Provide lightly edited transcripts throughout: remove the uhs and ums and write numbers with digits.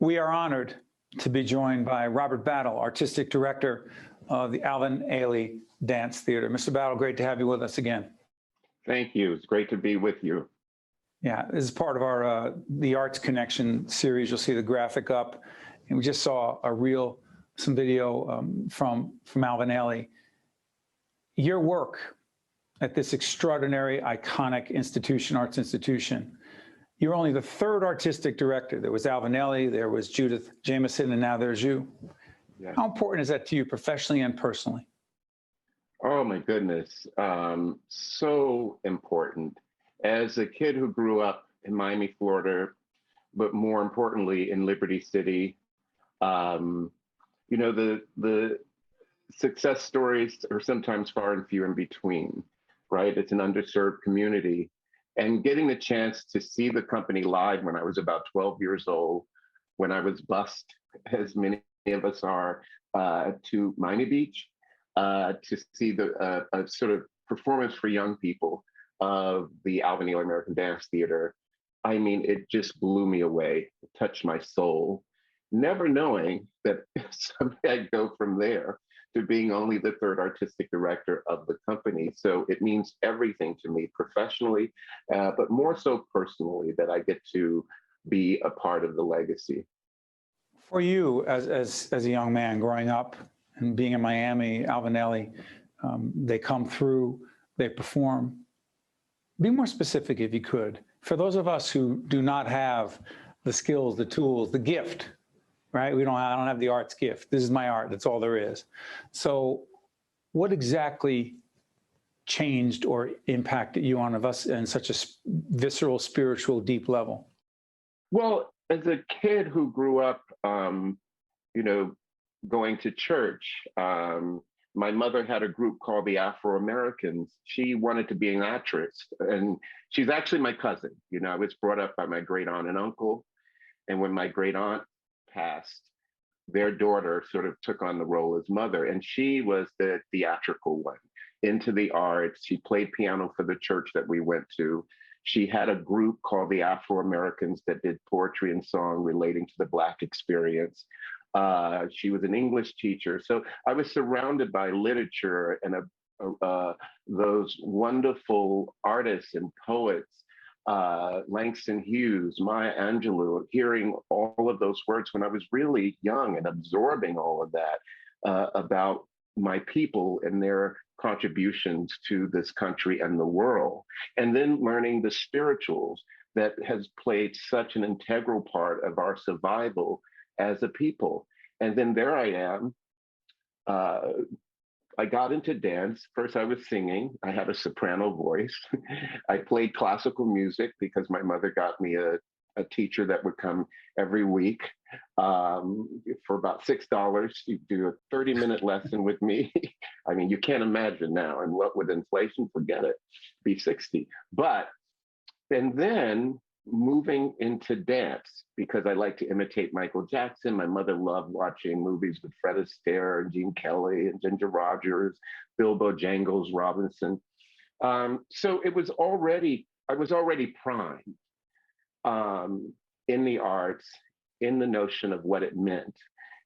We are honored to be joined by Robert Battle, Artistic Director of the Alvin Ailey Dance Theater. Mr. Battle, great to have you with us again. Thank you. It's great to be with you. Yeah, this is part of our The Arts Connection series. You'll see the graphic up. And we just saw some video from Alvin Ailey. Your work at this extraordinary, iconic institution, arts institution, you're only the third artistic director. There was Alvin Ailey, there was Judith Jamison, and now there's you. Yeah. How important is that to you professionally and personally? Oh my goodness, so important. As a kid who grew up in Miami, Florida, but more importantly in Liberty City, you know, the success stories are sometimes far and few in between, right? It's an underserved community. And getting the chance to see the company live when I was about 12 years old, when I was bused, as many of us are, to Miami Beach, to see the sort of performance for young people of the Alvin Ailey American Dance Theater. I mean, it just blew me away, it touched my soul, never knowing that someday I'd go from there to being only the third artistic director of the company. So it means everything to me professionally, but more so personally, that I get to be a part of the legacy. For you, as a young man growing up and being in Miami, Alvin Ailey, they come through, they perform. Be more specific if you could. For those of us who do not have the skills, the tools, the gift, right? I don't have the arts gift. This is my art. That's all there is. So what exactly changed or impacted you on us in such a visceral, spiritual, deep level? Well, as a kid who grew up, you know, going to church, my mother had a group called the Afro-Americans. She wanted to be an actress, and she's actually my cousin. You know, I was brought up by my great aunt and uncle. And when my great aunt passed, their daughter sort of took on the role as mother, and she was the theatrical one, into the arts. She played piano for the church that we went to. She had a group called the Afro-Americans that did poetry and song relating to the Black experience. She was an English teacher. So I was surrounded by literature and those wonderful artists and poets, Langston Hughes, Maya Angelou, hearing all of those words when I was really young and absorbing all of that about my people and their contributions to this country and the world. And then learning the spirituals that has played such an integral part of our survival as a people. And then there I am. I got into dance. First, I was singing. I had a soprano voice. I played classical music because my mother got me a teacher that would come every week for about $6. She'd do a 30-minute lesson with me. I mean, you can't imagine now. And what with inflation, forget it, be 60. And then moving into dance, because I like to imitate Michael Jackson. My mother loved watching movies with Fred Astaire and Gene Kelly and Ginger Rogers, Bilbo Jangles Robinson. So it was I was already primed in the arts, in the notion of what it meant.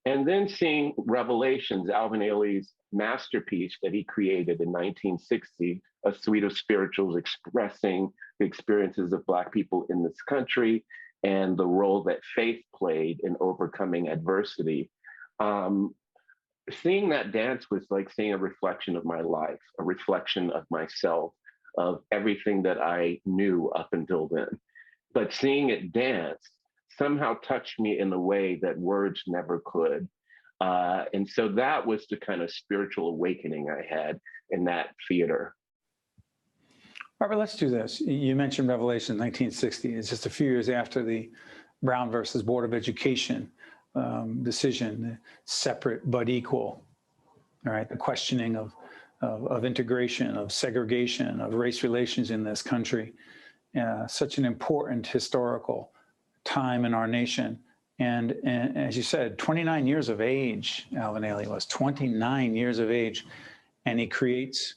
And then seeing Revelations, Alvin Ailey's masterpiece that he created in 1960, a suite of spirituals expressing the experiences of Black people in this country and the role that faith played in overcoming adversity. Seeing that dance was like seeing a reflection of my life, a reflection of myself, of everything that I knew up until then. But seeing it dance somehow touched me in a way that words never could. And so that was the kind of spiritual awakening I had in that theater. Robert, let's do this. You mentioned Revelation 1960. It's just a few years after the Brown versus Board of Education decision, separate but equal. All right, the questioning of integration, of segregation, of race relations in this country. Such an important historical time in our nation. And as you said, 29 years of age, Alvin Ailey was 29 years of age, and he creates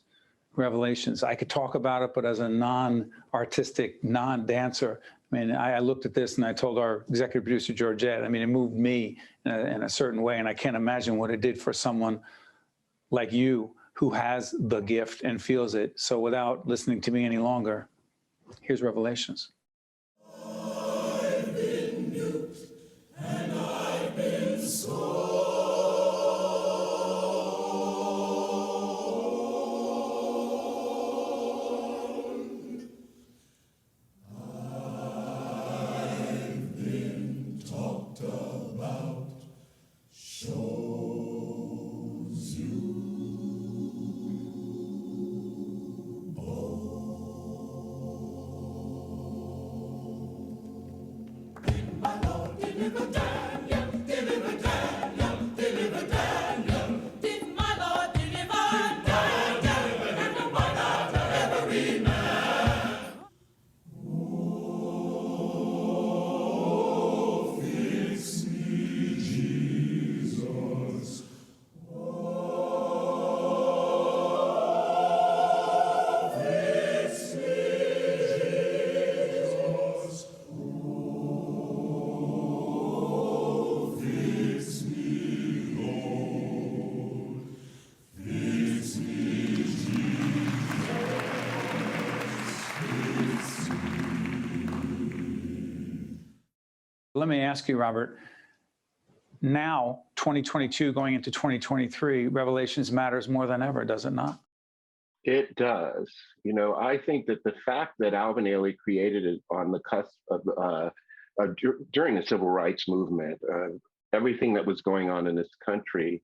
Revelations. I could talk about it, but as a non-artistic, non-dancer, I mean, I looked at this and I told our executive producer, Georgette, I mean, it moved me in a certain way. And I can't imagine what it did for someone like you who has the gift and feels it. So without listening to me any longer, here's Revelations. I've been duped and I've been scorned. I've been talked about, shows you my Lord, deliver Daniel, deliver Daniel, deliver Daniel. Did my Lord deliver Daniel and the one out of every man? Oh, fix me, Jesus. Oh, fix me, Jesus. Fix me, Lord. Fix me, Jesus. Let me ask you, Robert, now 2022 going into 2023, Revelations matters more than ever, does it not? It does. You know, I think that the fact that Alvin Ailey created it on the cusp of during the civil rights movement, everything that was going on in this country,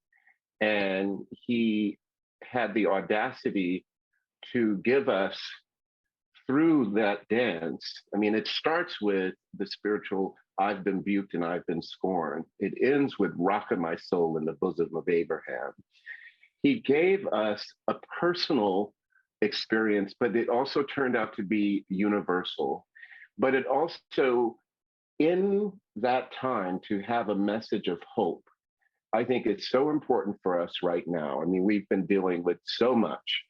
and he had the audacity to give us through that dance. I mean, it starts with the spiritual, I've been buked and I've been scorned. It ends with rocking my soul in the bosom of Abraham. He gave us a personal experience, but it also turned out to be universal. But it also, in that time, to have a message of hope. I think it's so important for us right now. I mean, we've been dealing with so much,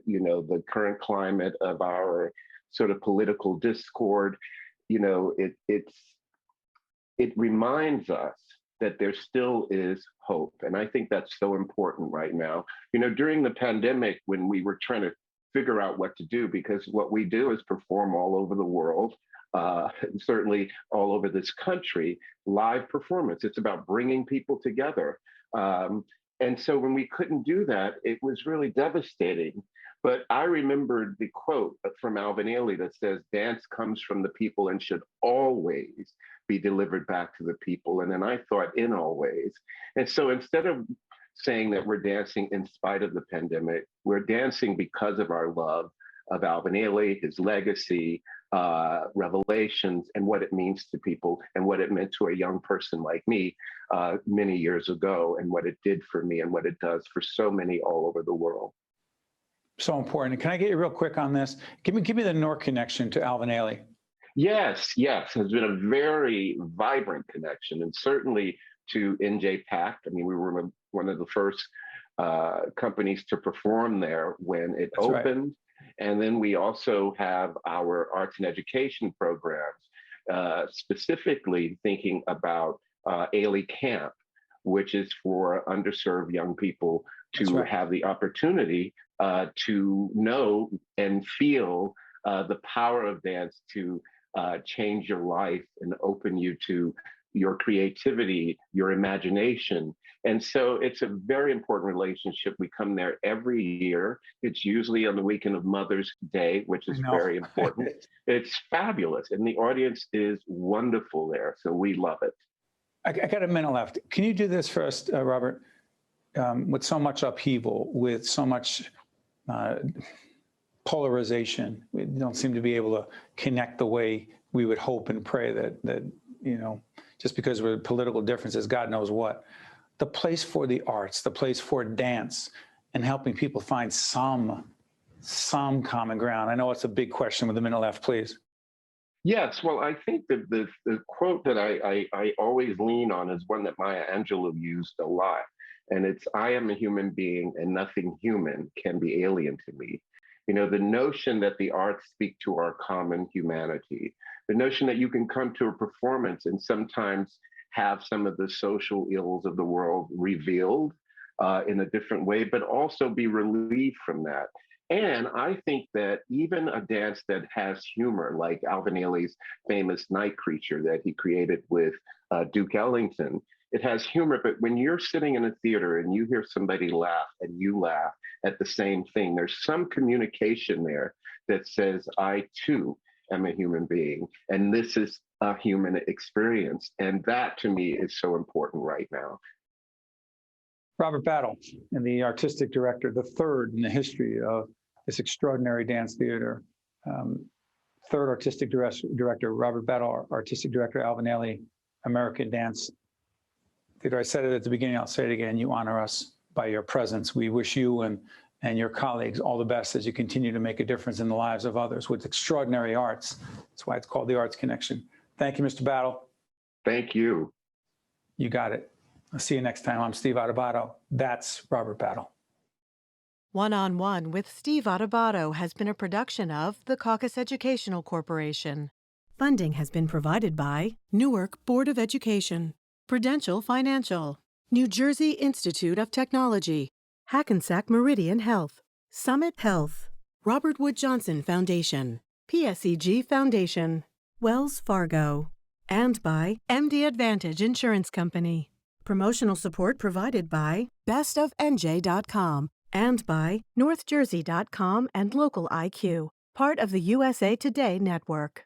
you know, the current climate of our sort of political discord. You know, it reminds us that there still is hope. And I think that's so important right now. You know, during the pandemic, when we were trying to figure out what to do, because what we do is perform all over the world, certainly all over this country, live performance. It's about bringing people together. And so when we couldn't do that, it was really devastating. But I remembered the quote from Alvin Ailey that says, dance comes from the people and should always be delivered back to the people. And then I thought, in all ways. And so instead of saying that we're dancing in spite of the pandemic, we're dancing because of our love of Alvin Ailey, his legacy, Revelations, and what it means to people, and what it meant to a young person like me many years ago, and what it did for me, and what it does for so many all over the world. So important. Can I get you real quick on this? Give me the North connection to Alvin Ailey. Yes, has been a very vibrant connection, and certainly to NJ Pact. I mean, we were one of the first companies to perform there when it That's opened. Right. And then we also have our arts and education programs, specifically thinking about Ailey Camp, which is for underserved young people to have the opportunity to know and feel the power of dance to change your life and open you to your creativity, your imagination. And so it's a very important relationship. We come there every year. It's usually on the weekend of Mother's Day, which is very important. It's fabulous. And the audience is wonderful there. So we love it. I got a minute left. Can you do this for us, Robert? With so much upheaval, with so much polarization, we don't seem to be able to connect the way we would hope and pray that you know, just because we're political differences, God knows what. The place for the arts, the place for dance, and helping people find some common ground. I know it's a big question with a minute left, please. Yes, well, I think that the quote that I always lean on is one that Maya Angelou used a lot. And it's, I am a human being and nothing human can be alien to me. You know, the notion that the arts speak to our common humanity, The notion that you can come to a performance and sometimes have some of the social ills of the world revealed in a different way, but also be relieved from that. And I think that even a dance that has humor, like Alvin Ailey's famous Night Creature that he created with Duke Ellington, it has humor. But when you're sitting in a theater and you hear somebody laugh and you laugh at the same thing, there's some communication there that says, I too am a human being, and this is a human experience. And that to me is so important right now. Robert Battle, and the artistic director, the third in the history of this extraordinary dance theater. Third artistic director, Robert Battle, artistic director, Alvin Ailey, American Dance Theater. I said it at the beginning, I'll say it again. You honor us by your presence. We wish you and your colleagues all the best as you continue to make a difference in the lives of others with extraordinary arts. That's why it's called the Arts Connection. Thank you, Mr. Battle. Thank you. You got it. I'll see you next time. I'm Steve Adubato. That's Robert Battle. One-on-One with Steve Adubato has been a production of the Caucus Educational Corporation. Funding has been provided by Newark Board of Education, Prudential Financial, New Jersey Institute of Technology, Hackensack Meridian Health, Summit Health, Robert Wood Johnson Foundation, PSEG Foundation, Wells Fargo, and by MD Advantage Insurance Company. Promotional support provided by bestofnj.com and by northjersey.com and Local IQ, part of the USA Today Network.